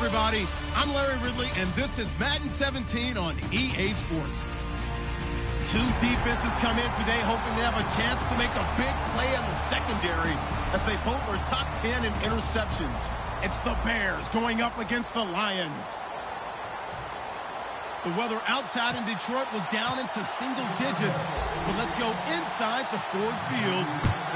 everybody. I'm Larry Ridley, and this is Madden 17 on EA Sports. Two defenses come in today hoping they have a chance to make a big play on the secondary as they both are top 10 in interceptions. It's the Bears going up against the Lions. The weather outside in Detroit was down into single digits, but let's go inside to Ford Field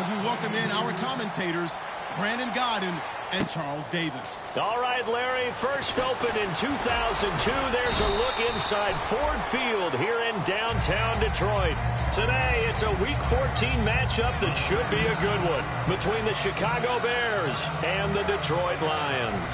as we welcome in our commentators, Brandon Godden and Charles Davis. All right, Larry, first opened in 2002. There's a look inside Ford Field here in downtown Detroit. Today, it's a Week 14 matchup that should be a good one between the Chicago Bears and the Detroit Lions.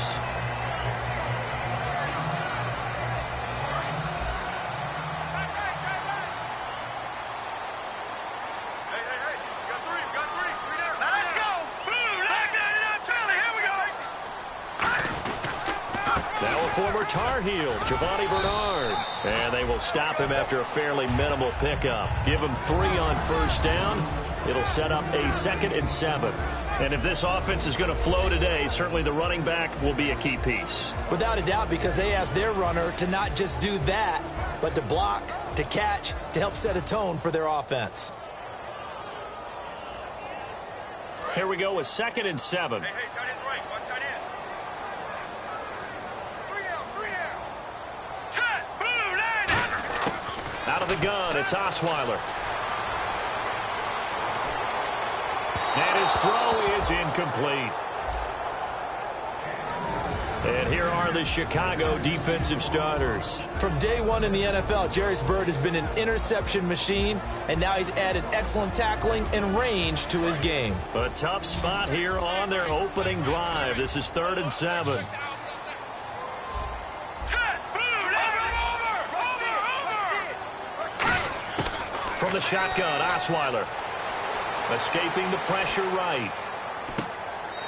Former Tar Heel, Giovanni Bernard. And they will stop him after a fairly minimal pickup. Give him 3 on first down. It'll set up a 2nd and 7. And if this offense is going to flow today, certainly the running back will be a key piece. Without a doubt, because they asked their runner to not just do that, but to block, to catch, to help set a tone for their offense. Here we go with 2nd and 7. Hey, tight end's right. Watch tight end. Out of the gun, it's Osweiler. And his throw is incomplete. And here are the Chicago defensive starters. From day one in the NFL, Jerry's Bird has been an interception machine, and now he's added excellent tackling and range to his game. A tough spot here on their opening drive. This is 3rd and 7. From the shotgun, Osweiler. Escaping the pressure right.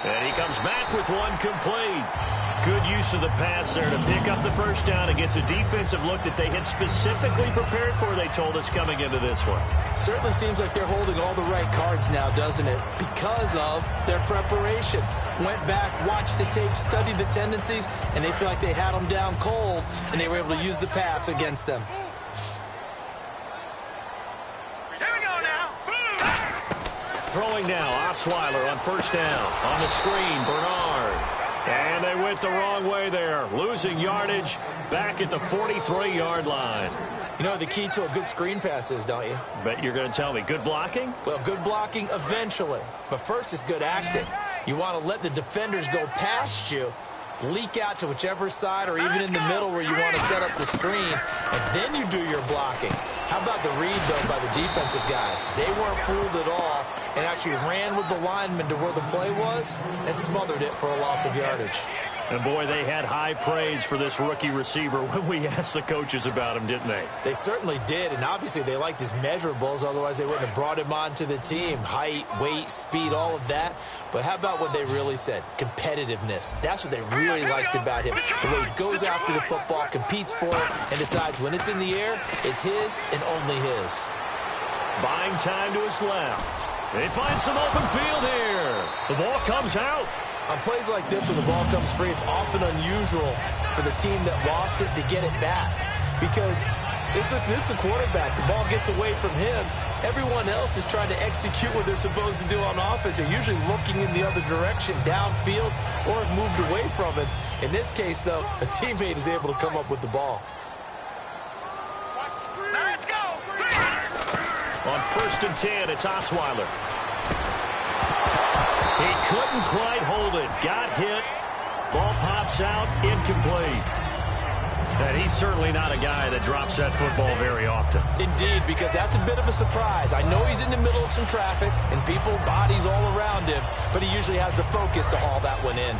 And he comes back with one complete. Good use of the pass there to pick up the first down against a defensive look that they had specifically prepared for, they told us, coming into this one. Certainly seems like they're holding all the right cards now, doesn't it? Because of their preparation. Went back, watched the tape, studied the tendencies, and they feel like they had them down cold, and they were able to use the pass against them. Throwing now, Osweiler on first down. On the screen, Bernard. And they went the wrong way there. Losing yardage back at the 43-yard line. You know what the key to a good screen pass is, don't you? Bet you're going to tell me. Good blocking? Well, good blocking eventually. But first is good acting. You want to let the defenders go past you, leak out to whichever side or even in the middle where you want to set up the screen, and then you do your blocking. How about the read, though, by the defensive guys? They weren't fooled at all and actually ran with the lineman to where the play was and smothered it for a loss of yardage. And, boy, they had high praise for this rookie receiver when we asked the coaches about him, didn't they? They certainly did, and obviously they liked his measurables. Otherwise, they wouldn't have brought him onto the team. Height, weight, speed, all of that. But how about what they really said? Competitiveness. That's what they really liked about him. The way he goes after the football, competes for it, and decides when it's in the air, it's his and only his. Buying time to his left. They find some open field here. The ball comes out. On plays like this, when the ball comes free, it's often unusual for the team that lost it to get it back. Because this is the quarterback. The ball gets away from him. Everyone else is trying to execute what they're supposed to do on offense. They're usually looking in the other direction, downfield, or have moved away from it. In this case, though, a teammate is able to come up with the ball. Let's go! On 1st and 10, it's Osweiler. He couldn't quite hold it. Got hit. Ball pops out. Incomplete. And he's certainly not a guy that drops that football very often. Indeed, because that's a bit of a surprise. I know he's in the middle of some traffic and people, bodies all around him, but he usually has the focus to haul that one in.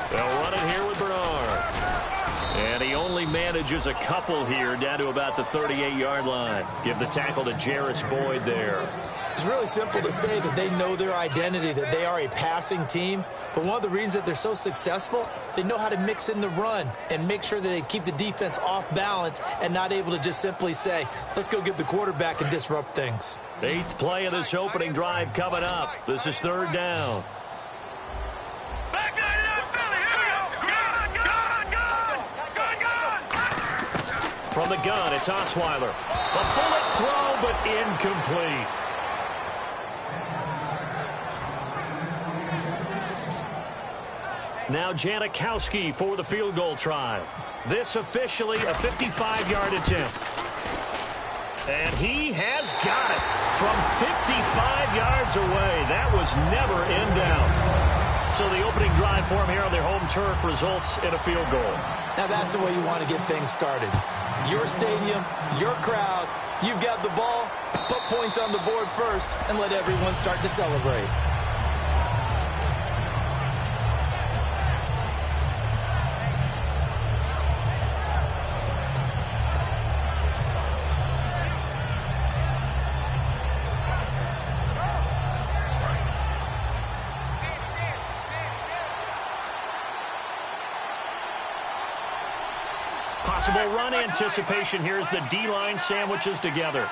They'll run it here with Bernard. And he only manages a couple here down to about the 38-yard line. Give the tackle to Jarris Boyd there. It's really simple to say that they know their identity, that they are a passing team. But one of the reasons that they're so successful, they know how to mix in the run and make sure that they keep the defense off balance and not able to just simply say, let's go get the quarterback and disrupt things. 8th play of this opening drive coming up. This is 3rd down. From the gun, it's Osweiler. A bullet throw, but incomplete. Now Janikowski for the field goal try. This officially a 55-yard attempt. And he has got it from 55 yards away. That was never in doubt. So the opening drive for him here on their home turf results in a field goal. Now that's the way you want to get things started. Your stadium, your crowd, you've got the ball, put points on the board first, and let everyone start to celebrate. Possible run anticipation here as the D-line sandwiches together.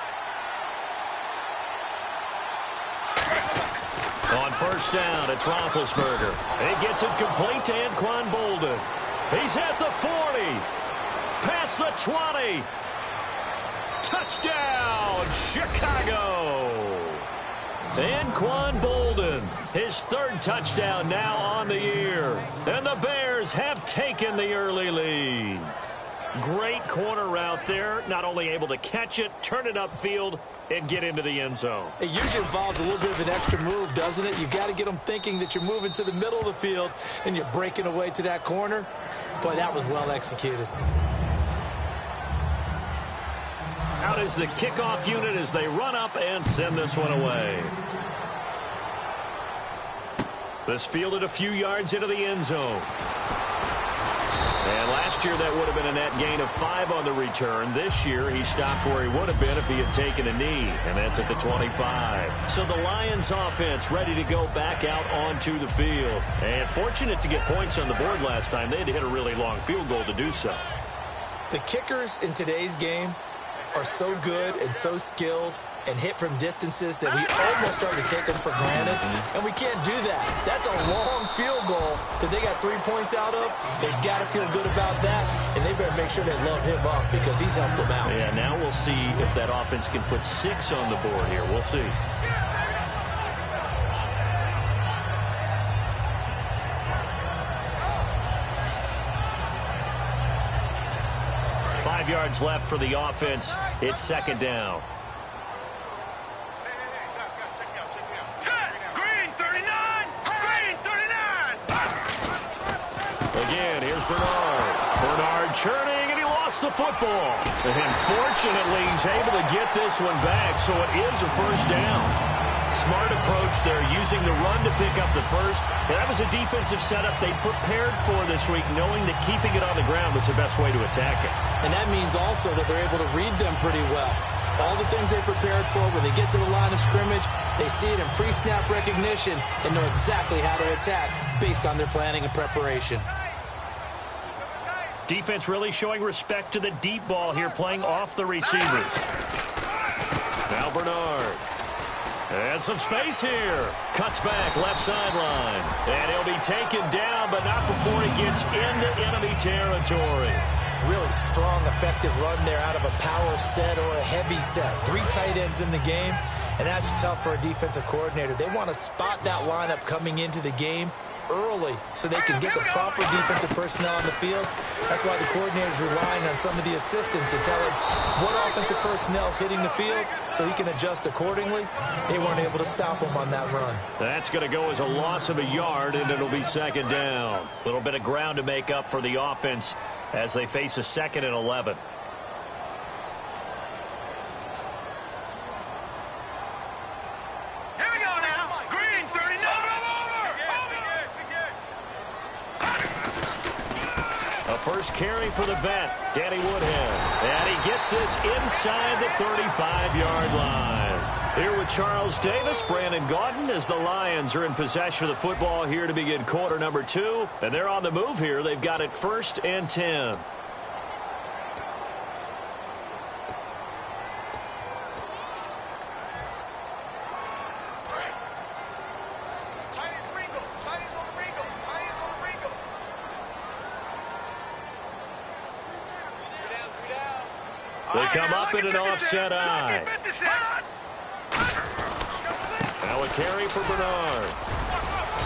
On 1st down, it's Roethlisberger. He gets it complete to Anquan Bolden. He's at the 40. Past the 20. Touchdown, Chicago. Anquan Bolden, his 3rd touchdown now on the year. And the Bears have taken the early lead. Great corner route there. Not only able to catch it, turn it upfield, and get into the end zone. It usually involves a little bit of an extra move, doesn't it? You've got to get them thinking that you're moving to the middle of the field and you're breaking away to that corner. Boy, that was well executed. Out is the kickoff unit as they run up and send this one away. This fielded a few yards into the end zone. And last year that would have been a net gain of 5 on the return. This year he stopped where he would have been if he had taken a knee, and that's at the 25. So the Lions offense ready to go back out onto the field. And fortunate to get points on the board last time. They had to hit a really long field goal to do so. The kickers in today's game are so good and so skilled and hit from distances that we almost start to take them for granted, and we can't do that. That's a long field goal that they got 3 points out of. They've got to feel good about that, and they better make sure they load him up because he's helped them out. Yeah, now we'll see if that offense can put 6 on the board here. We'll see. Yards left for the offense. It's 2nd down. Green 39! Green 39! Again, here's Bernard. Bernard churning, and he lost the football. And fortunately, he's able to get this one back, so it is a 1st down. Smart approach there, using the run to pick up the first. And that was a defensive setup they prepared for this week, knowing that keeping it on the ground was the best way to attack it. And that means also that they're able to read them pretty well. All the things they prepared for, when they get to the line of scrimmage, they see it in pre-snap recognition and know exactly how to attack based on their planning and preparation. Defense really showing respect to the deep ball here, playing off the receivers. Now Bernard. And some space here. Cuts back, left sideline. And he'll be taken down, but not before he gets into enemy territory. Really strong, effective run there out of a power set or a heavy set. 3 tight ends in the game, and that's tough for a defensive coordinator. They want to spot that lineup coming into the game early so they can get the proper defensive personnel on the field. That's why the coordinator is relying on some of the assistants to tell him what offensive personnel is hitting the field so he can adjust accordingly. They weren't able to stop him on that run. That's going to go as a loss of a yard, and it'll be 2nd down. A little bit of ground to make up for the offense as they face a 2nd and 11. first carry for the vet, Danny Woodhead. And he gets this inside the 35-yard line. Here with Charles Davis, Brandon Gaudin, as the Lions are in possession of the football here to begin quarter number 2. And they're on the move here. They've got it 1st and 10. They come up in an offset eye. Now a carry for Bernard.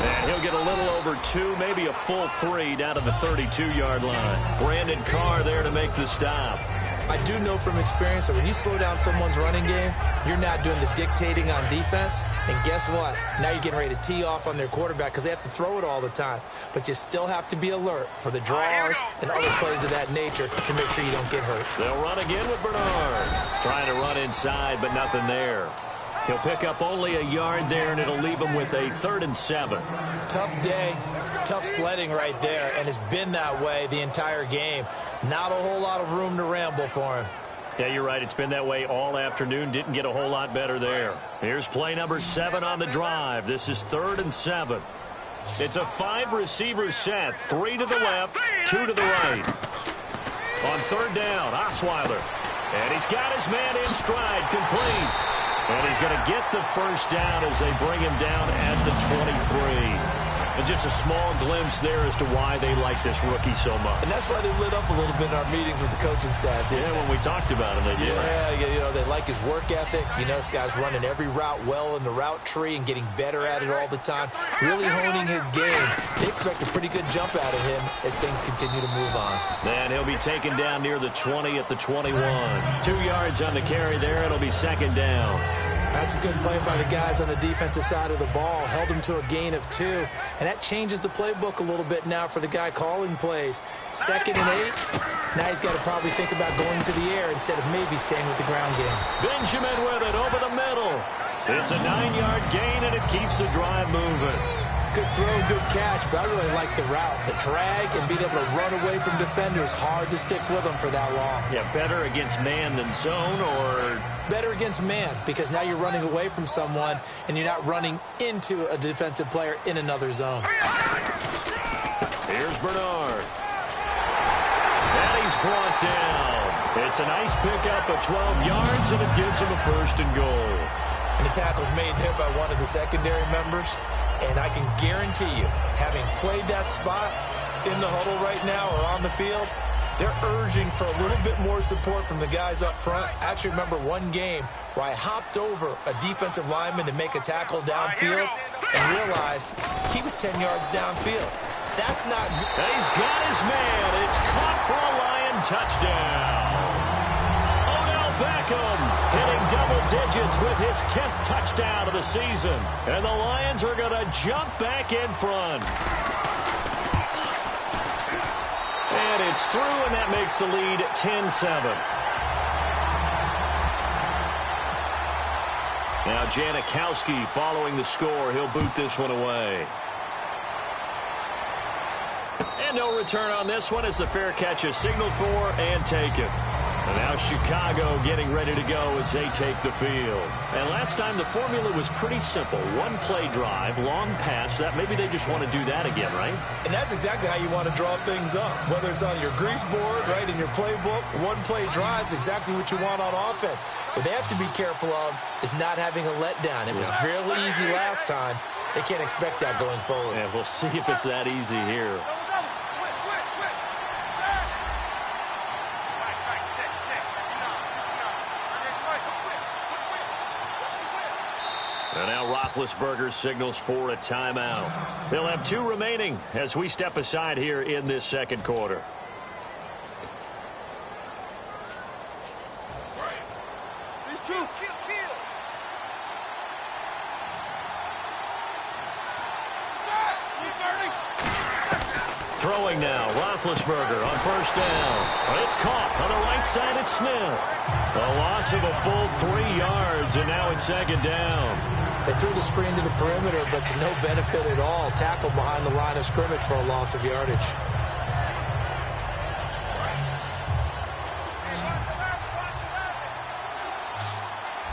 And he'll get a little over 2, maybe a full 3 down to the 32-yard line. Brandon Carr there to make the stop. I do know from experience that when you slow down someone's running game, you're not doing the dictating on defense. And guess what? Now you're getting ready to tee off on their quarterback because they have to throw it all the time. But you still have to be alert for the draws and other plays of that nature to make sure you don't get hurt. They'll run again with Bernard. Trying to run inside, but nothing there. He'll pick up only a yard there, and it'll leave him with a 3rd and 7. Tough day, tough sledding right there, and it's been that way the entire game. Not a whole lot of room to ramble for him. Yeah, you're right. It's been that way all afternoon. Didn't get a whole lot better there. Here's play number 7 on the drive. This is 3rd and 7. It's a 5-receiver set. 3 to the left, 2 to the right. On 3rd down, Osweiler. And he's got his man in stride, complete. And he's going to get the first down as they bring him down at the 23. And just a small glimpse there as to why they like this rookie so much. And that's why they lit up a little bit in our meetings with the coaching staff. Yeah, when we talked about him, they did. Yeah, you know, they like his work ethic. You know, this guy's running every route well in the route tree and getting better at it all the time. Really honing his game. They expect a pretty good jump out of him as things continue to move on. And he'll be taken down near the 20 at the 21. 2 yards on the carry there. It'll be 2nd down. That's a good play by the guys on the defensive side of the ball. Held him to a gain of 2. And that changes the playbook a little bit now for the guy calling plays. 2nd and 8. Now he's got to probably think about going to the air instead of maybe staying with the ground game. Benjamin with it over the middle. It's a 9-yard gain, and it keeps the drive moving. Good throw, good catch, but I really like the route. The drag and being able to run away from defenders. Hard to stick with them for that long. Yeah, better against man than zone, or? Better against man, because now you're running away from someone and you're not running into a defensive player in another zone. Here's Bernard. And he's brought down. It's a nice pickup of 12 yards, and it gives him a 1st and goal. And the tackle's made there by one of the secondary members. And I can guarantee you, having played that spot in the huddle right now or on the field, they're urging for a little bit more support from the guys up front. I actually remember one game where I hopped over a defensive lineman to make a tackle downfield and realized he was 10 yards downfield. That's not good. And he's got his man. It's caught for a Lion touchdown. Beckham hitting double digits with his 10th touchdown of the season. And the Lions are going to jump back in front. And it's through, and that makes the lead 10-7. Now Janikowski following the score. He'll boot this one away. And no return on this one as the fair catch is signaled for and taken. And now Chicago getting ready to go as they take the field. And last time the formula was pretty simple. One play drive, long pass. That maybe they just want to do that again, right? And that's exactly how you want to draw things up. Whether it's on your grease board, right, in your playbook, one play drive is exactly what you want on offense. What they have to be careful of is not having a letdown. It was real easy last time. They can't expect that going forward. Yeah, we'll see if it's that easy here. And now Roethlisberger signals for a timeout. They'll have 2 remaining as we step aside here in this 2nd quarter. Throwing now, Roethlisberger on 1st down. It's caught on the right side at Smith. A loss of a full 3 yards, and now it's 2nd down. They threw the screen to the perimeter, but to no benefit at all. Tackled behind the line of scrimmage for a loss of yardage.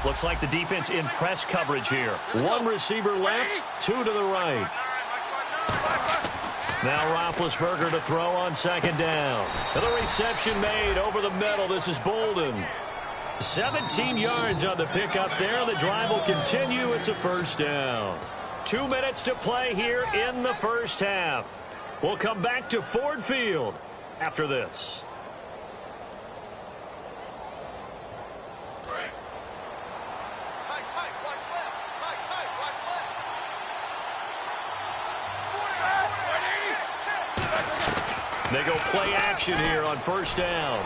Looks like the defense in press coverage here. One receiver left, two to the right. Now Roethlisberger to throw on second down. Another reception made over the middle. This is Bolden. 17 yards on the pickup there. The drive will continue. It's a first down. 2 minutes to play here in the first half. We'll come back to Ford Field after this. They go play action here on first down.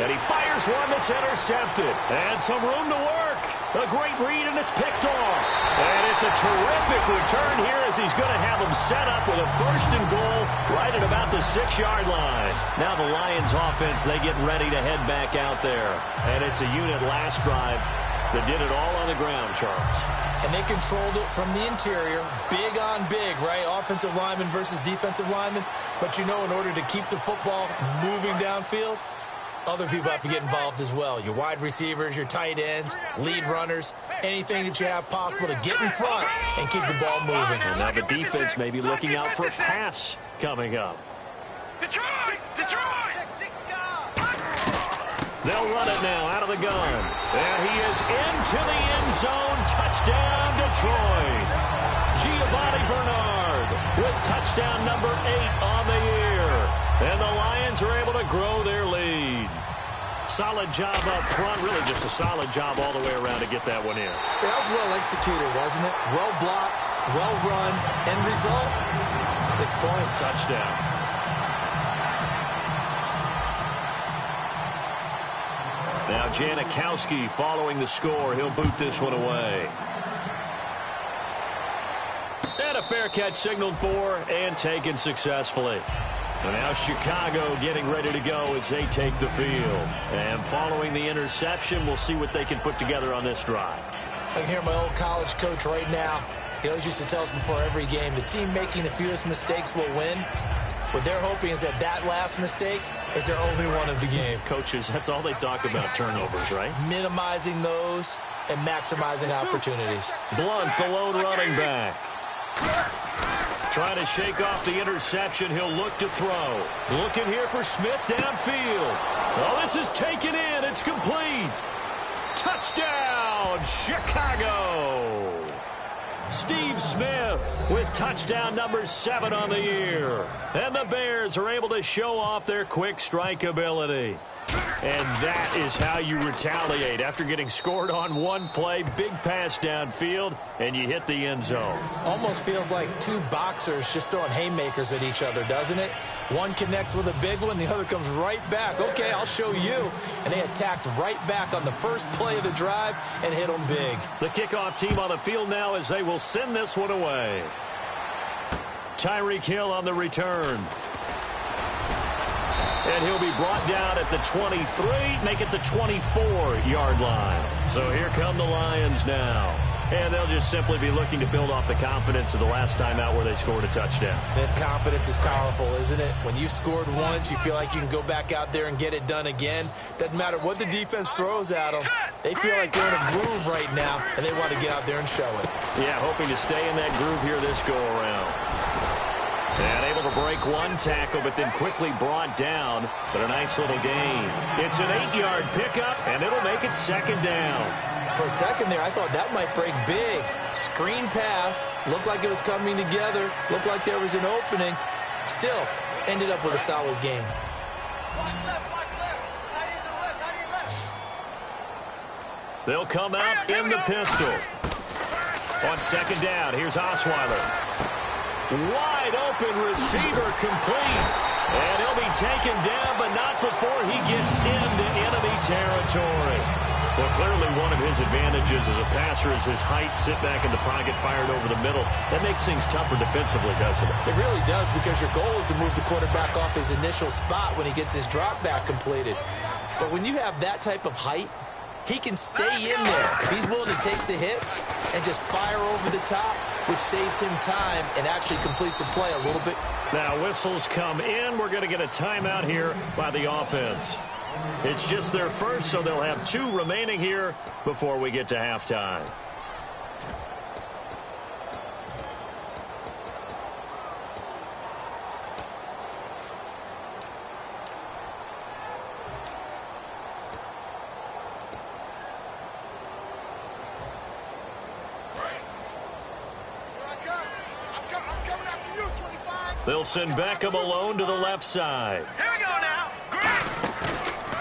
And he fires one that's intercepted. And some room to work. A great read, and it's picked off. And it's a terrific return here as he's going to have them set up with a first and goal right at about the 6-yard line. Now the Lions offense, they get ready to head back out there. And it's a unit last drive that did it all on the ground, Charles. And they controlled it from the interior. Big on big, right? Offensive lineman versus defensive lineman. But you know, in order to keep the football moving downfield, other people have to get involved as well. Your wide receivers, your tight ends, lead runners, anything that you have possible to get in front and keep the ball moving. And now the defense may be looking out for a pass coming up. Detroit! Detroit! They'll run it now out of the gun. And he is into the end zone. Touchdown, Detroit. Giovanni Bernard with touchdown number 8 on the year. And the Lions are able to grow their lead. Solid job up front. Really just a solid job all the way around to get that one in. That was well executed, wasn't it? Well blocked, well run. End result, 6 points. Touchdown. Now Janikowski following the score. He'll boot this one away. And a fair catch signaled for and taken successfully. And now Chicago getting ready to go as they take the field. And following the interception, we'll see what they can put together on this drive. I can hear my old college coach right now. He always used to tell us before every game, the team making the fewest mistakes will win. What they're hoping is that last mistake is their only one of the game. Coaches, that's all they talk about, turnovers, right? Minimizing those and maximizing opportunities. Blunt, the lone running back. Trying to shake off the interception. He'll look to throw. Looking here for Smith downfield. Oh, this is taken in. It's complete. Touchdown, Chicago. Steve Smith with touchdown number 7 on the year. And the Bears are able to show off their quick strike ability. And that is how you retaliate. After getting scored on one play, big pass downfield, and you hit the end zone. Almost feels like two boxers just throwing haymakers at each other, doesn't it? One connects with a big one, the other comes right back. Okay, I'll show you. And they attacked right back on the first play of the drive and hit them big. The kickoff team on the field now as they will send this one away. Tyreek Hill on the return. And he'll be brought down at the 23, make it the 24-yard line. So here come the Lions now. And they'll just simply be looking to build off the confidence of the last time out where they scored a touchdown. That confidence is powerful, isn't it? When you scored once, you feel like you can go back out there and get it done again. Doesn't matter what the defense throws at them. They feel like they're in a groove right now, and they want to get out there and show it. Yeah, hoping to stay in that groove here this go-around. And able to break one tackle, but then quickly brought down. But a nice little gain. It's an 8-yard pickup, and it'll make it second down. For a second there, I thought that might break big. Screen pass. Looked like it was coming together. Looked like there was an opening. Still, ended up with a solid gain. They'll come out in the pistol. On second down, here's Osweiler. Wide open receiver complete. And he'll be taken down, but not before he gets into enemy territory. Well, clearly one of his advantages as a passer is his height, sit back in the pocket, fired over the middle. That makes things tougher defensively, doesn't it? It really does, because your goal is to move the quarterback off his initial spot when he gets his drop back completed. But when you have that type of height, he can stay in there. If he's willing to take the hits and just fire over the top, which saves him time and actually completes a play a little bit. Now whistles come in. We're going to get a timeout here by the offense. It's just their first, so they'll have 2 remaining here before we get to halftime. They'll send Beckham alone to the left side. Here we go now.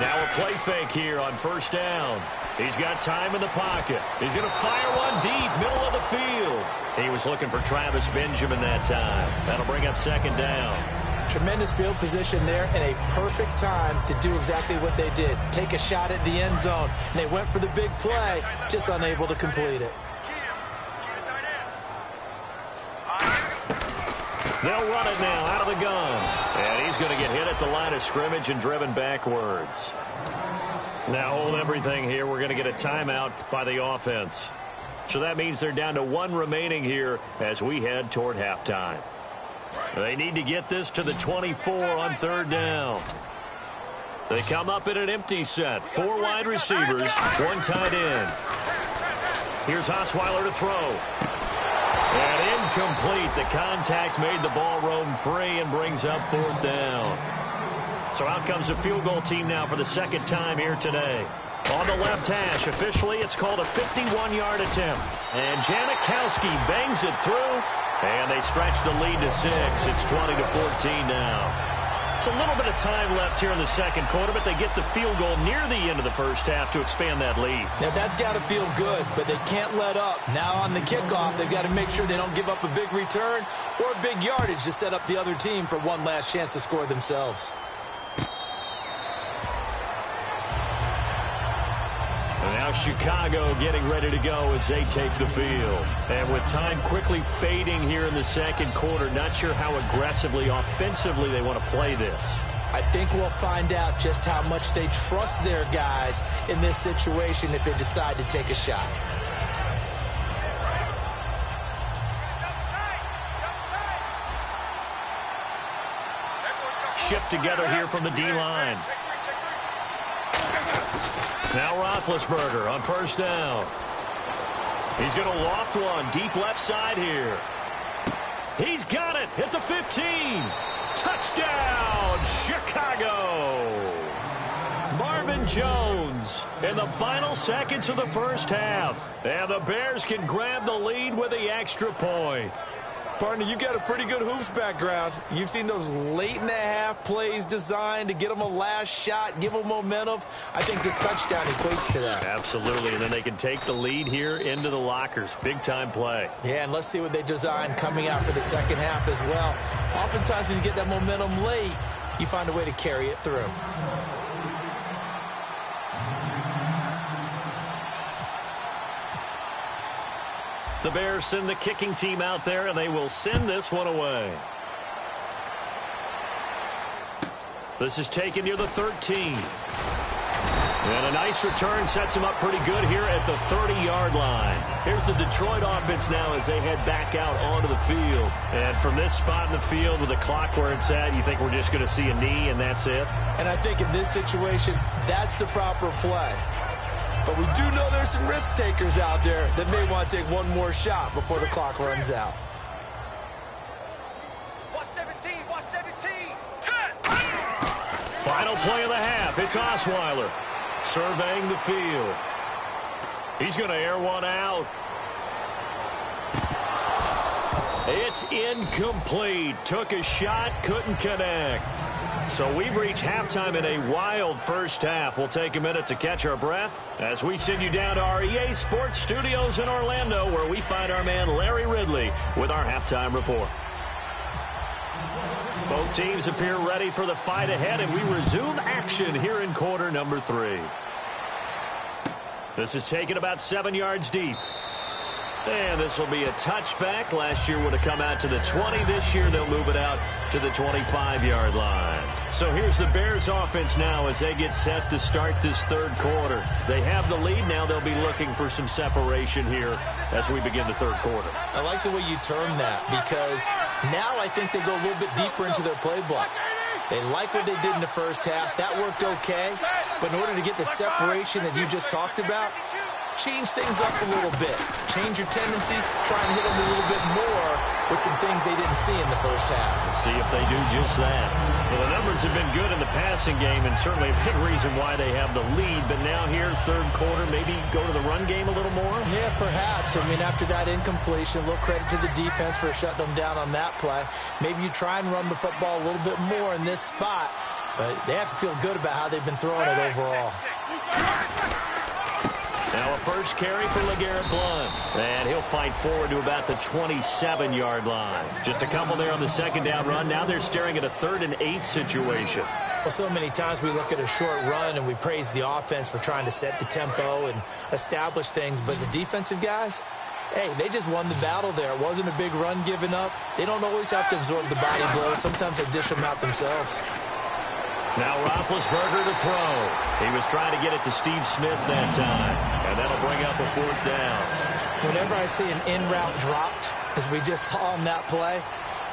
Now a play fake here on first down. He's got time in the pocket. He's going to fire one deep, middle of the field. He was looking for Travis Benjamin that time. That'll bring up second down. Tremendous field position there and a perfect time to do exactly what they did. Take a shot at the end zone. And they went for the big play, just unable to complete it. They'll run it now out of the gun. And he's going to get hit at the line of scrimmage and driven backwards. Now hold everything here. We're going to get a timeout by the offense. So that means they're down to 1 remaining here as we head toward halftime. They need to get this to the 24 on third down. They come up in an empty set. 4 wide receivers, 1 tight end. Here's Osweiler to throw. And incomplete. The contact made the ball roam free and brings up 4th down. So out comes the field goal team now for the second time here today. On the left hash, officially, it's called a 51-yard attempt. And Janikowski bangs it through, and they stretch the lead to 6. It's 20-14 now. It's a little bit of time left here in the second quarter, but they get the field goal near the end of the first half to expand that lead. Now, that's got to feel good, but they can't let up. Now on the kickoff, they've got to make sure they don't give up a big return or a big yardage to set up the other team for one last chance to score themselves. And now Chicago getting ready to go as they take the field. And with time quickly fading here in the second quarter, not sure how aggressively, offensively they want to play this. I think we'll find out just how much they trust their guys in this situation if they decide to take a shot. Shift together here from the D-line. Now Roethlisberger on first down. He's going to loft one deep left side here. He's got it at the 15. Touchdown, Chicago. Marvin Jones in the final seconds of the first half. And the Bears can grab the lead with the extra point. Partner, you got a pretty good hoops background. You've seen those late-in-the-half plays designed to get them a last shot, give them momentum. I think this touchdown equates to that. Absolutely, and then they can take the lead here into the lockers. Big-time play. Yeah, and let's see what they design coming out for the second half as well. Oftentimes when you get that momentum late, you find a way to carry it through. The Bears send the kicking team out there, and they will send this one away. This is taken near the 13. And a nice return sets them up pretty good here at the 30-yard line. Here's the Detroit offense now as they head back out onto the field. And from this spot in the field with the clock where it's at, you think we're just going to see a knee and that's it? And I think in this situation, that's the proper play. But we do know there's some risk takers out there that may want to take one more shot before the clock runs out. Watch 17, watch 17. Final play of the half. It's Osweiler surveying the field. He's going to air one out. It's incomplete. Took a shot, couldn't connect. So we've reached halftime in a wild first half. We'll take a minute to catch our breath as we send you down to our EA Sports Studios in Orlando, where we find our man Larry Ridley with our halftime report. Both teams appear ready for the fight ahead, and we resume action here in quarter number 3. This is taken about 7 yards deep. And this will be a touchback. Last year would have come out to the 20. This year they'll move it out to the 25-yard line. So here's the Bears offense now as they get set to start this third quarter. They have the lead. Now they'll be looking for some separation here as we begin the third quarter. I like the way you term that because now I think they go a little bit deeper into their playbook. They like what they did in the first half. That worked okay. But in order to get the separation that you just talked about, change things up a little bit. Change your tendencies. Try and hit them a little bit more with some things they didn't see in the first half. Let's see if they do just that. Well, the numbers have been good in the passing game, and certainly a big reason why they have the lead. But now here, third quarter, maybe go to the run game a little more? Yeah, perhaps. I mean, after that incompletion, a little credit to the defense for shutting them down on that play. Maybe you try and run the football a little bit more in this spot, but they have to feel good about how they've been throwing it overall. Now a first carry for LeGarrette Blount. And he'll fight forward to about the 27-yard line. Just a couple there on the second down run. Now they're staring at a 3rd and 8 situation. Well, so many times we look at a short run and we praise the offense for trying to set the tempo and establish things. But the defensive guys, hey, they just won the battle there. It wasn't a big run given up. They don't always have to absorb the body blows. Sometimes they dish them out themselves. Now Roethlisberger to throw. He was trying to get it to Steve Smith that time. And that'll bring up a 4th down. Whenever I see an in-route dropped, as we just saw on that play,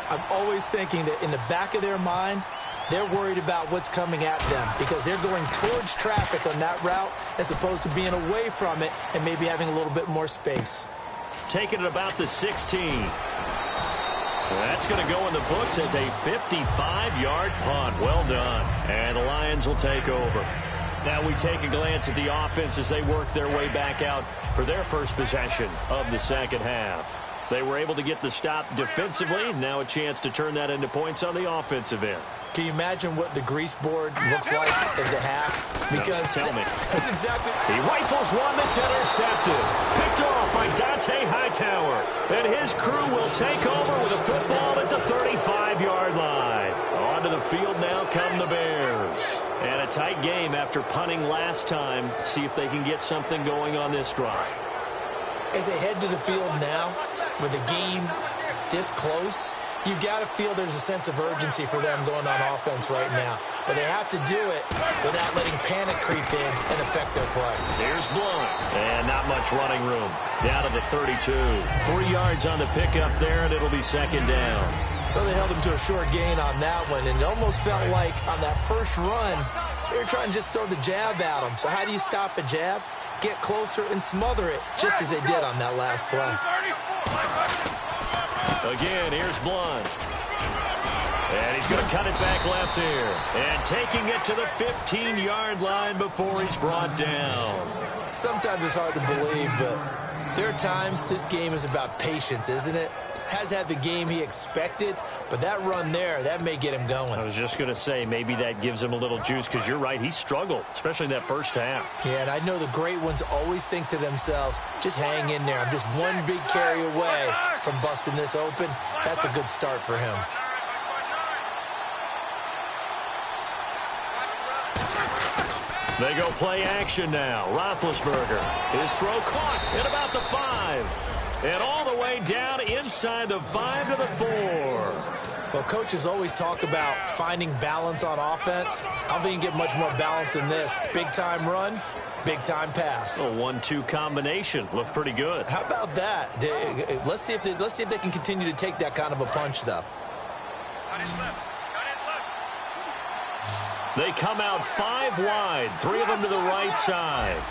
I'm always thinking that in the back of their mind, they're worried about what's coming at them because they're going towards traffic on that route as opposed to being away from it and maybe having a little bit more space. Taking it about the 16. That's going to go in the books as a 55-yard punt. Well done. And the Lions will take over. Now we take a glance at the offense as they work their way back out for their first possession of the second half. They were able to get the stop defensively. Now a chance to turn that into points on the offensive end. Can you imagine what the grease board looks like at the half? Because tell me. That's exactly. He rifles one that's intercepted. Picked off by Dante Hightower. And his crew will take over with a football at the 35-yard line. Onto the field now come the Bears. And a tight game after punting last time. See if they can get something going on this drive. As they head to the field now, with the game this close, you've got to feel there's a sense of urgency for them going on offense right now. But they have to do it without letting panic creep in and affect their play. Here's Blount. And not much running room. Down to the 32. 3 yards on the pickup there, and it'll be second down. Well, they held him to a short gain on that one, and it almost felt like on that first run, they were trying to just throw the jab at him. So how do you stop a jab? Get closer and smother it, just as they did on that last play. Again, here's Blount. And he's going to cut it back left here. And taking it to the 15-yard line before he's brought down. Sometimes it's hard to believe, but there are times this game is about patience, isn't it? Has had the game he expected, but that run there, that may get him going. I was just going to say, maybe that gives him a little juice, because you're right, he struggled, especially in that first half. Yeah, and I know the great ones always think to themselves, just hang in there. I'm just one big carry away from busting this open. That's a good start for him. They go play action now. Roethlisberger. His throw caught at about the 5. And all the way down inside the 5 to the 4. Well, coaches always talk about finding balance on offense. I don't think you can get much more balance than this. Big-time run, big-time pass. A 1-2 combination. Looked pretty good. How about that? Let's see if they can continue to take that kind of a punch, though. They come out 5 wide. 3 of them to the right side.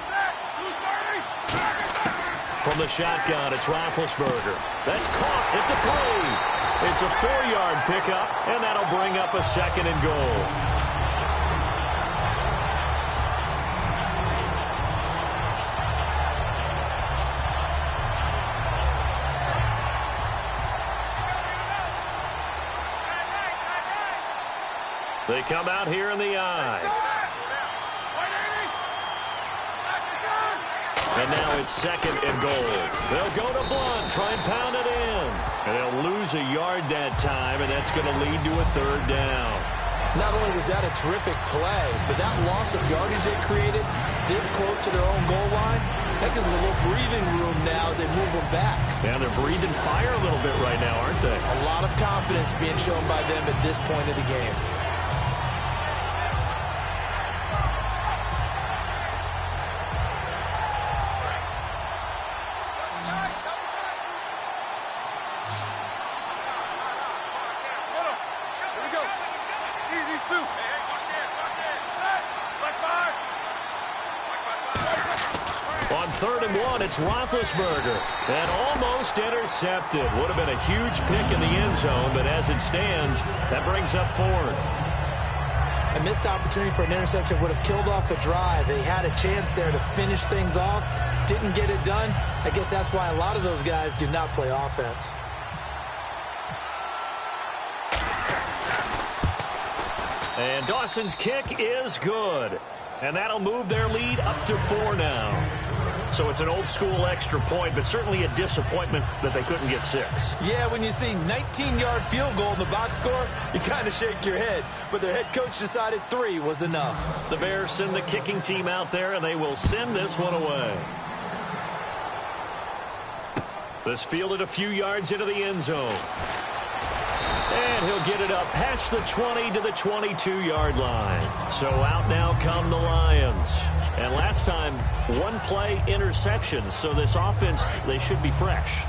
From the shotgun, it's Roethlisberger. That's caught at the 3. It's a 4-yard pickup, and that'll bring up a 2nd and goal. They come out here in the eye. And now it's 2nd and goal. They'll go to Blount, try and pound it in. And they'll lose a yard that time, and that's going to lead to a 3rd down. Not only was that a terrific play, but that loss of yardage they created this close to their own goal line, that gives them a little breathing room now as they move them back. Yeah, they're breathing fire a little bit right now, aren't they? A lot of confidence being shown by them at this point of the game. Easy, Sue. 3rd and 1, it's Roethlisberger. And almost intercepted. Would have been a huge pick in the end zone, but as it stands, that brings up 4th. A missed opportunity for an interception would have killed off a drive. They had a chance there to finish things off. Didn't get it done. I guess that's why a lot of those guys do not play offense. And Dawson's kick is good. And that'll move their lead up to 4 now. So it's an old-school extra point, but certainly a disappointment that they couldn't get 6. Yeah, when you see 19-yard field goal in the box score, you kind of shake your head. But their head coach decided 3 was enough. The Bears send the kicking team out there, and they will send this one away. This fielded a few yards into the end zone. And he'll get it up past the 20 to the 22-yard line. So out now come the Lions. And last time, 1-play interception. So this offense, they should be fresh.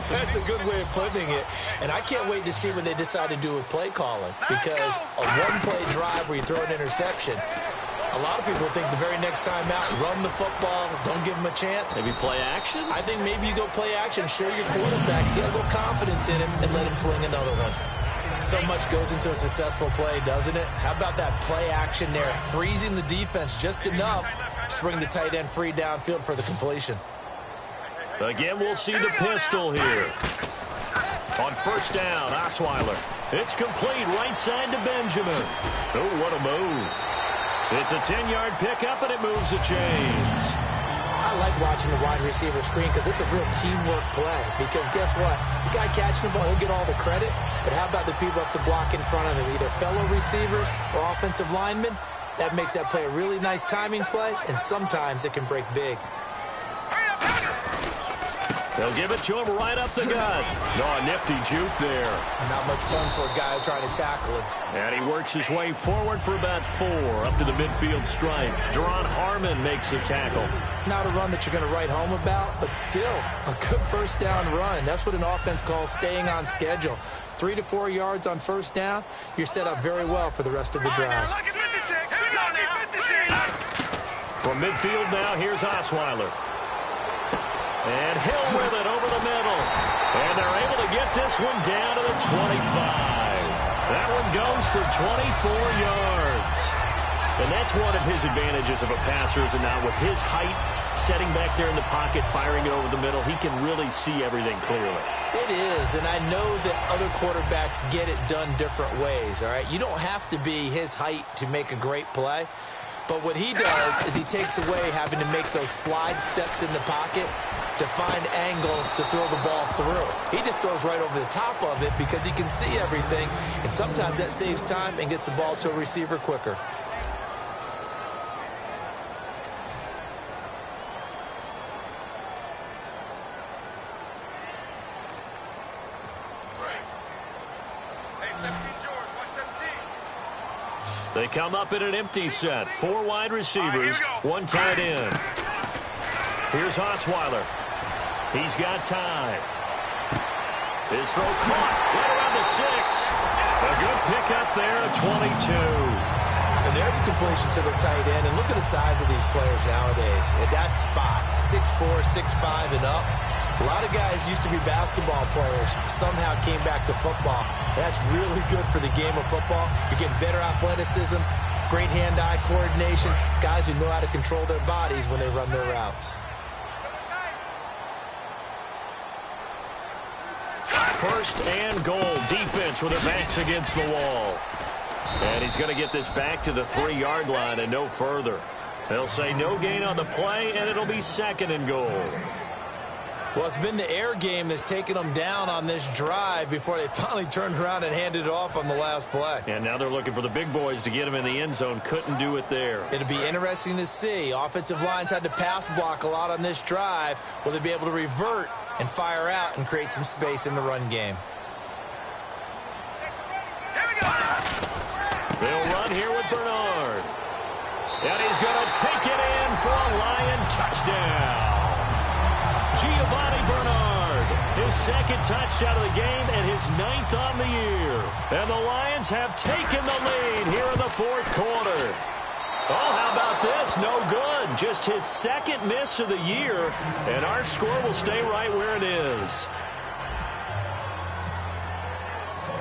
That's a good way of putting it. And I can't wait to see what they decide to do with play calling. Because a 1-play drive where you throw an interception, a lot of people think the very next time out, run the football, don't give them a chance. Maybe play action? I think maybe you go play action, show your quarterback, get a little confidence in him, and let him fling another one. So much goes into a successful play, doesn't it? How about that play action there, freezing the defense just enough to bring the tight end free downfield for the completion. Again, we'll see the pistol here. On 1st down, Osweiler. It's complete right side to Benjamin. Oh, what a move. It's a 10-yard pickup, and it moves the chains. I like watching the wide receiver screen because it's a real teamwork play. Because guess what? The guy catching the ball, he'll get all the credit. But how about the people who have to block in front of him, either fellow receivers or offensive linemen? That makes that play a really nice timing play, and sometimes it can break big. They'll give it to him right up the gut. Oh, a nifty juke there. Not much fun for a guy trying to tackle him. And he works his way forward for about 4 up to the midfield stripe. Deron Harmon makes the tackle. Not a run that you're going to write home about, but still a good 1st down run. That's what an offense calls staying on schedule. 3 to 4 yards on 1st down, you're set up very well for the rest of the drive. From midfield now, here's Osweiler. And Hill with it over the middle. And they're able to get this one down to the 25. That one goes for 24 yards. And that's one of his advantages of a passer, is that now with his height, setting back there in the pocket, firing it over the middle, he can really see everything clearly. It is, and I know that other quarterbacks get it done different ways, all right? You don't have to be his height to make a great play. But what he does is he takes away having to make those slide steps in the pocket to find angles to throw the ball through. He just throws right over the top of it because he can see everything, and sometimes that saves time and gets the ball to a receiver quicker. They come up in an empty set. 4 wide receivers, 1 tight end. Here's Osweiler. He's got time. His throw caught right around the 6. A good pickup there at 22. And there's a completion to the tight end. And look at the size of these players nowadays. At that spot, 6'4", 6'5", and up. A lot of guys used to be basketball players, somehow came back to football. That's really good for the game of football. You're getting better athleticism, great hand-eye coordination, guys who know how to control their bodies when they run their routes. 1st and goal. Defense with their backs against the wall. And he's going to get this back to the 3-yard line and no further. They'll say no gain on the play, and it'll be 2nd and goal. Well, it's been the air game that's taken them down on this drive before they finally turned around and handed it off on the last play. And now they're looking for the big boys to get them in the end zone. Couldn't do it there. It'll be interesting to see. Offensive lines had to pass block a lot on this drive. Will they be able to revert and fire out and create some space in the run game? They'll run here with Bernard. And he's going to take it in for a Lion touchdown. Giovanni Bernard, his 2nd touchdown of the game and his 9th on the year. And the Lions have taken the lead here in the 4th quarter. Oh, how about this? No good. Just his second miss of the year, and our score will stay right where it is.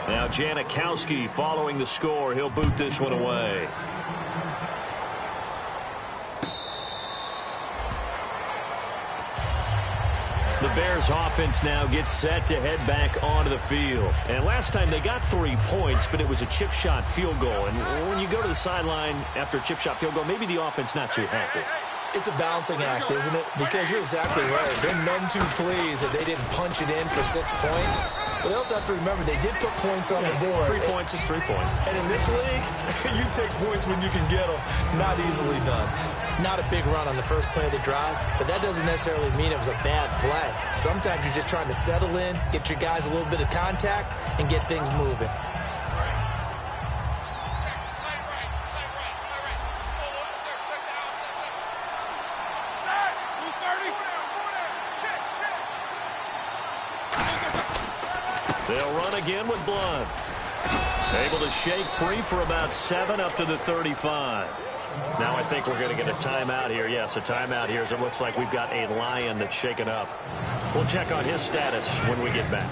Now Janikowski following the score. He'll boot this one away. The Bears offense now gets set to head back onto the field. And last time they got 3 points, but it was a chip shot field goal. And when you go to the sideline after a chip shot field goal, maybe the offense not too happy. It's a balancing act, isn't it? Because you're exactly right. They're none too pleased that they didn't punch it in for 6 points. But they also have to remember they did put points on the board. 3 points is 3 points. And in this league, you take points when you can get them. Not easily done. Not a big run on the first play of the drive, but that doesn't necessarily mean it was a bad play. Sometimes you're just trying to settle in, get your guys a little bit of contact, and get things moving. They'll run again with Blunt. Able to shake free for about 7 up to the 35. Now I think we're going to get a timeout here. Yes, a timeout here as it looks like we've got a Lion that's shaken up. We'll check on his status when we get back.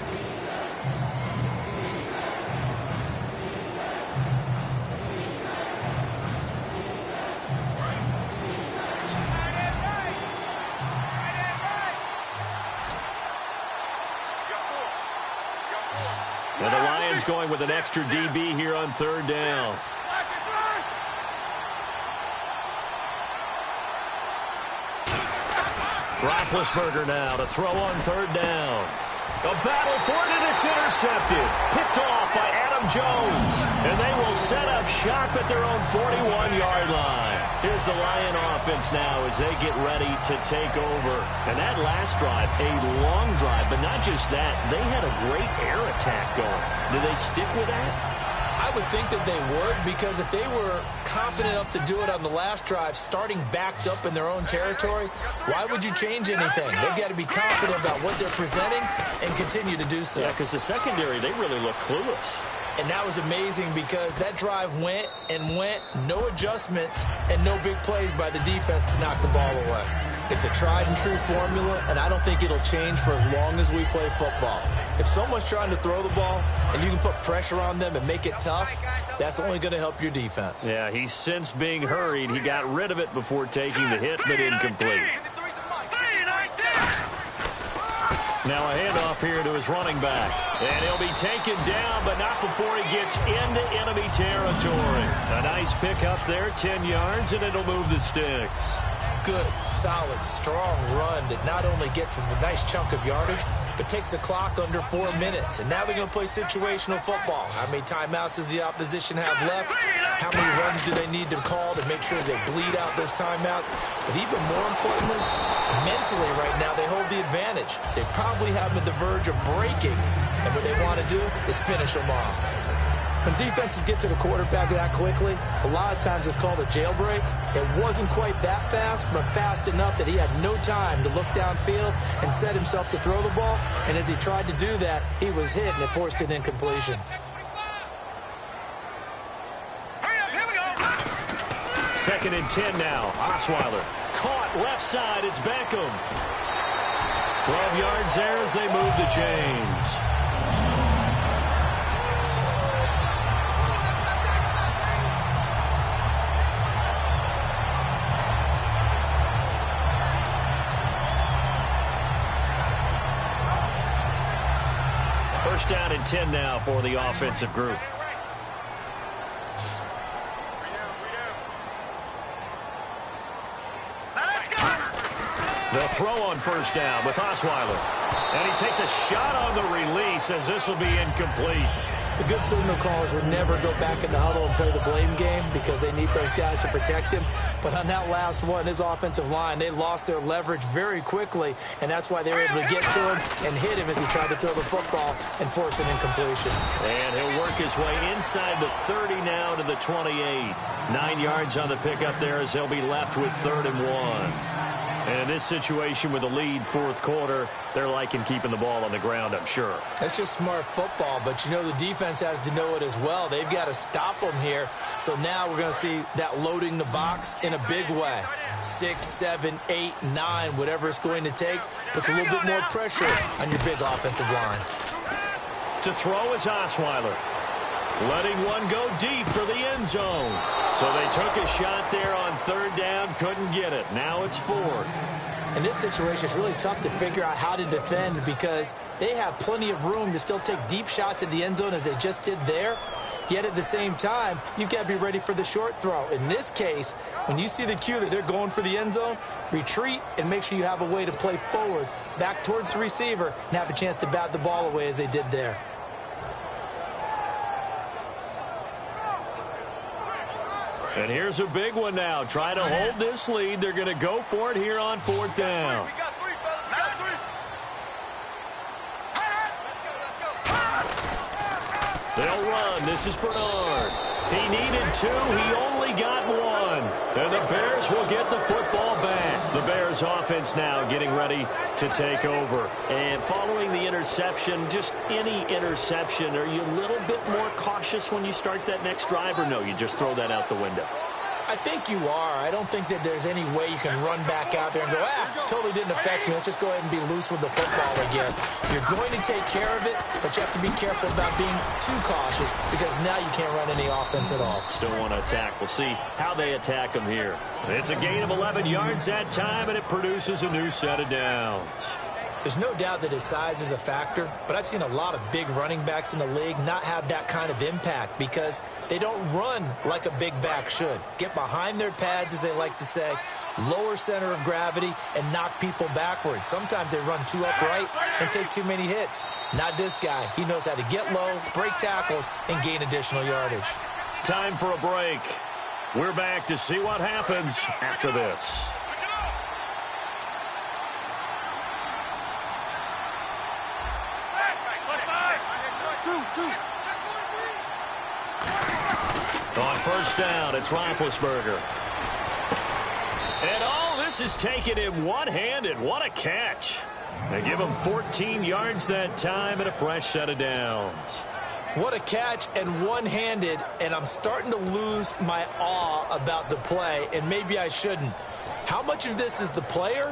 And the Lions going with an extra DB here on 3rd down. Roethlisberger now to throw on 3rd down. A battle for it, and it's intercepted. Picked off by Adam Jones. And they will set up shop at their own 41-yard line. Here's the Lion offense now as they get ready to take over. And that last drive, a long drive, but not just that. They had a great air attack going. Do they stick with that? I would think that they would, because if they were confident enough to do it on the last drive, starting backed up in their own territory, why would you change anything? They've got to be confident about what they're presenting and continue to do so. Yeah, because the secondary, they really look clueless. And that was amazing because that drive went and went, no adjustments and no big plays by the defense to knock the ball away. It's a tried and true formula, and I don't think it'll change for as long as we play football. If someone's trying to throw the ball and you can put pressure on them and make it tough, that's only going to help your defense. Yeah, he's since being hurried. He got rid of it before taking the hit, but incomplete. Now a handoff here to his running back. And he'll be taken down, but not before he gets into enemy territory. A nice pickup there, 10 yards, and it'll move the sticks. Good, solid, strong run that not only gets him a nice chunk of yardage, but takes the clock under 4 minutes. And now they're going to play situational football. How many timeouts does the opposition have left? How many runs do they need to call to make sure they bleed out those timeouts? But even more importantly, mentally right now, they hold the advantage. They probably have them at the verge of breaking. And what they want to do is finish them off. When defenses get to the quarterback that quickly, a lot of times it's called a jailbreak. It wasn't quite that fast, but fast enough that he had no time to look downfield and set himself to throw the ball. And as he tried to do that, he was hit, and it forced an incompletion. Second and 10 now. Osweiler caught left side. It's Beckham. 12 yards there as they move the chains. First down and 10 now for the offensive group. The throw on first down with Osweiler. And he takes a shot on the release as this will be incomplete. The good signal callers would never go back in the huddle and play the blame game because they need those guys to protect him. But on that last one, his offensive line, they lost their leverage very quickly, and that's why they were able to get to him and hit him as he tried to throw the football and force an incompletion. And he'll work his way inside the 30 now to the 28. 9 yards on the pickup there as he'll be left with 3rd and 1. And in this situation with a lead fourth quarter, they're liking keeping the ball on the ground, I'm sure. That's just smart football, but you know the defense has to know it as well. They've got to stop them here. So now we're going to see that loading the box in a big way. 6, 7, 8, 9, whatever it's going to take, puts a little bit more pressure on your big offensive line. To throw is Osweiler. Letting one go deep for the end zone. So they took a shot there on third down, couldn't get it. Now it's fourth. In this situation, it's really tough to figure out how to defend because they have plenty of room to still take deep shots at the end zone as they just did there. Yet at the same time, you've got to be ready for the short throw. In this case, when you see the cue that they're going for the end zone, retreat and make sure you have a way to play forward, back towards the receiver, and have a chance to bat the ball away as they did there. And here's a big one now. Try to hold this lead. They're going to go for it here on fourth down. We got three, fellas. We got three. They'll run. This is Bernard. He needed 2. He only got 1. And the Bears will get the football back. The Bears offense now getting ready to take over. And following the interception, just any interception, are you a little bit more cautious when you start that next drive, or no, you just throw that out the window? I think you are. I don't think that there's any way you can run back out there and go, totally didn't affect me. Let's just go ahead and be loose with the football again. You're going to take care of it, but you have to be careful about being too cautious because now you can't run any offense at all. Still want to attack. We'll see how they attack them here. It's a gain of 11 yards that time, and it produces a new set of downs. There's no doubt that his size is a factor, but I've seen a lot of big running backs in the league not have that kind of impact because they don't run like a big back should. Get behind their pads, as they like to say, lower center of gravity, and knock people backwards. Sometimes they run too upright and take too many hits. Not this guy. He knows how to get low, break tackles, and gain additional yardage. Time for a break. We're back to see what happens after this. On first down, it's Roethlisberger. And this is taken in one-handed. What a catch. They give him 14 yards that time and a fresh set of downs. What a catch and one-handed, and I'm starting to lose my awe about the play, and maybe I shouldn't. How much of this is the player?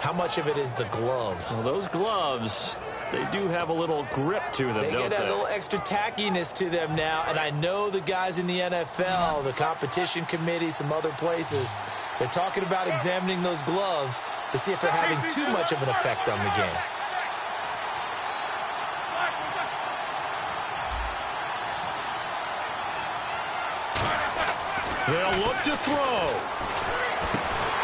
How much of it is the glove? Well, those gloves, they do have a little grip to them, don't they? They get a little extra tackiness to them now, and I know the guys in the NFL, the competition committee, some other places, they're talking about examining those gloves to see if they're having too much of an effect on the game. They'll look to throw.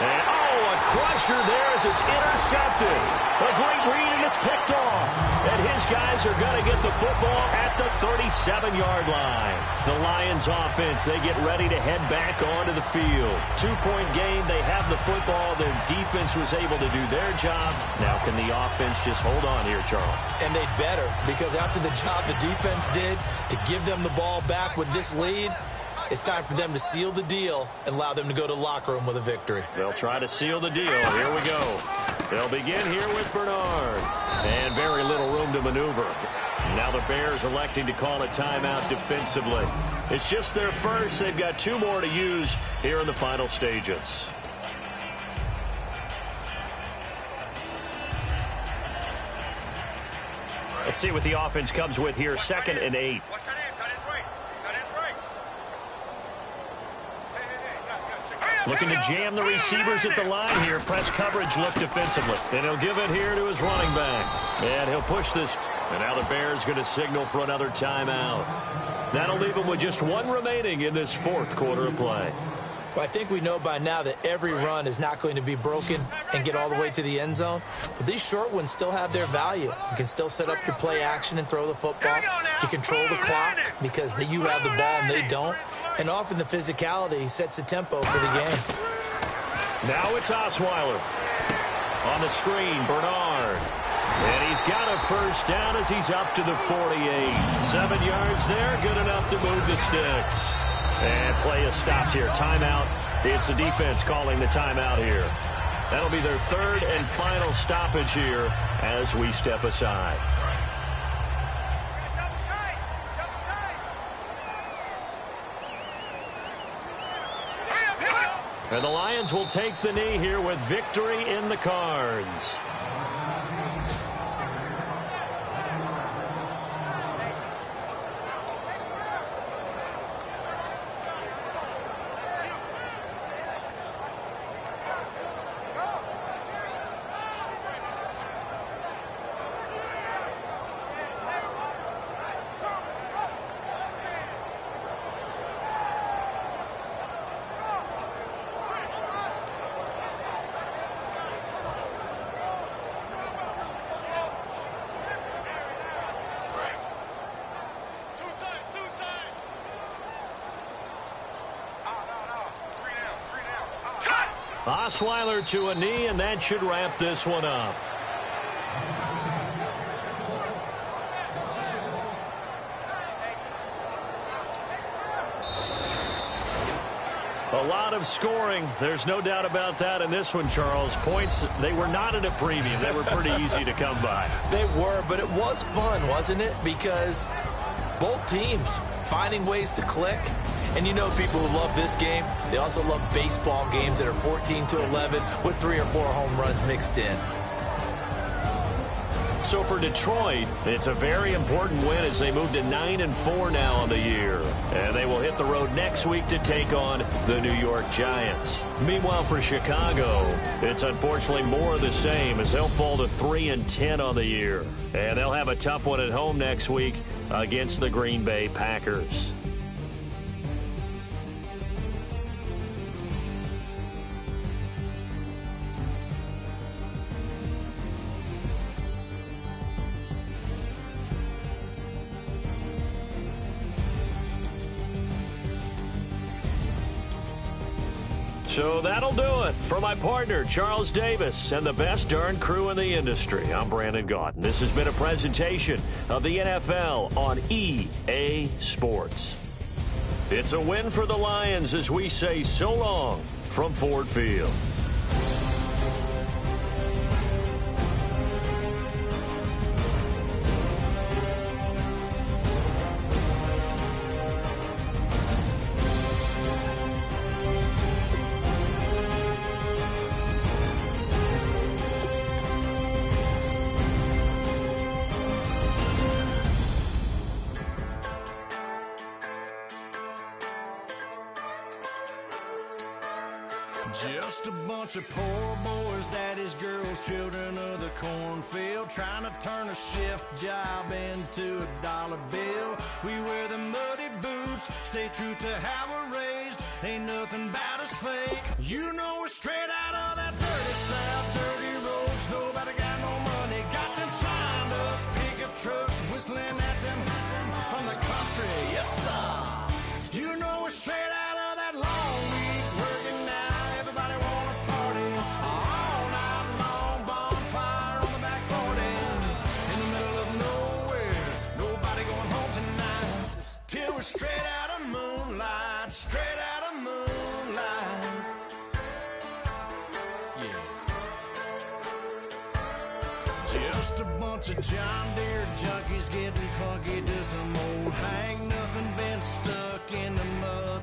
And, a crusher there as it's intercepted. A great read, and it's picked off. And his guys are going to get the football at the 37-yard line. The Lions offense, they get ready to head back onto the field. 2-point game, they have the football. Their defense was able to do their job. Now can the offense just hold on here, Charles? And they'd better, because after the job the defense did to give them the ball back with this lead, it's time for them to seal the deal and allow them to go to the locker room with a victory. They'll try to seal the deal. Here we go. They'll begin here with Bernard. And very little room to maneuver. Now the Bears electing to call a timeout defensively. It's just their first. They've got 2 more to use here in the final stages. Let's see what the offense comes with here. 2nd and 8. Looking to jam the receivers at the line here. Press coverage look defensively. And he'll give it here to his running back. And he'll push this. And now the Bears going to signal for another timeout. That'll leave them with just 1 remaining in this 4th quarter of play. Well, I think we know by now that every run is not going to be broken and get all the way to the end zone. But these short ones still have their value. You can still set up your play action and throw the football. You control the clock because you have the ball and they don't. And often the physicality sets the tempo for the game. Now it's Osweiler. On the screen, Bernard. And he's got a first down as he's up to the 48. 7 yards there, good enough to move the sticks. And play is stopped here. Timeout. It's the defense calling the timeout here. That'll be their third and final stoppage here as we step aside. And the Lions will take the knee here with victory in the cards. Osweiler to a knee, and that should wrap this one up. A lot of scoring. There's no doubt about that in this one, Charles. Points, they were not at a premium. They were pretty easy to come by. They were, but it was fun, wasn't it? Because both teams finding ways to click. And you know people who love this game, they also love baseball games that are 14-11 with 3 or 4 home runs mixed in. So for Detroit, it's a very important win as they move to 9-4 now on the year. And they will hit the road next week to take on the New York Giants. Meanwhile, for Chicago, it's unfortunately more of the same as they'll fall to 3-10 on the year. And they'll have a tough one at home next week against the Green Bay Packers. So that'll do it. For my partner, Charles Davis, and the best darn crew in the industry, I'm Brandon Gaudin. This has been a presentation of the NFL on EA Sports. It's a win for the Lions as we say so long from Ford Field. Just a bunch of poor boys, daddies, girls, children of the cornfield, trying to turn a shift job into a dollar bill. We wear the muddy boots, stay true to how we're raised. Ain't nothing about us fake. You know we're straight out of that dirty south, dirty roads. Nobody got no money, got them signed up pickup trucks, whistling at them from the country. Yes, sir. You know we're straight out of that long week working now. Everybody wanna party all night long, bonfire on the back 40, in the middle of nowhere, nobody going home tonight, till we're straight out of moonlight, straight out of moonlight, yeah. Just a bunch of John Deere junkies getting funky to some old hang, nothing been stuck in the mud.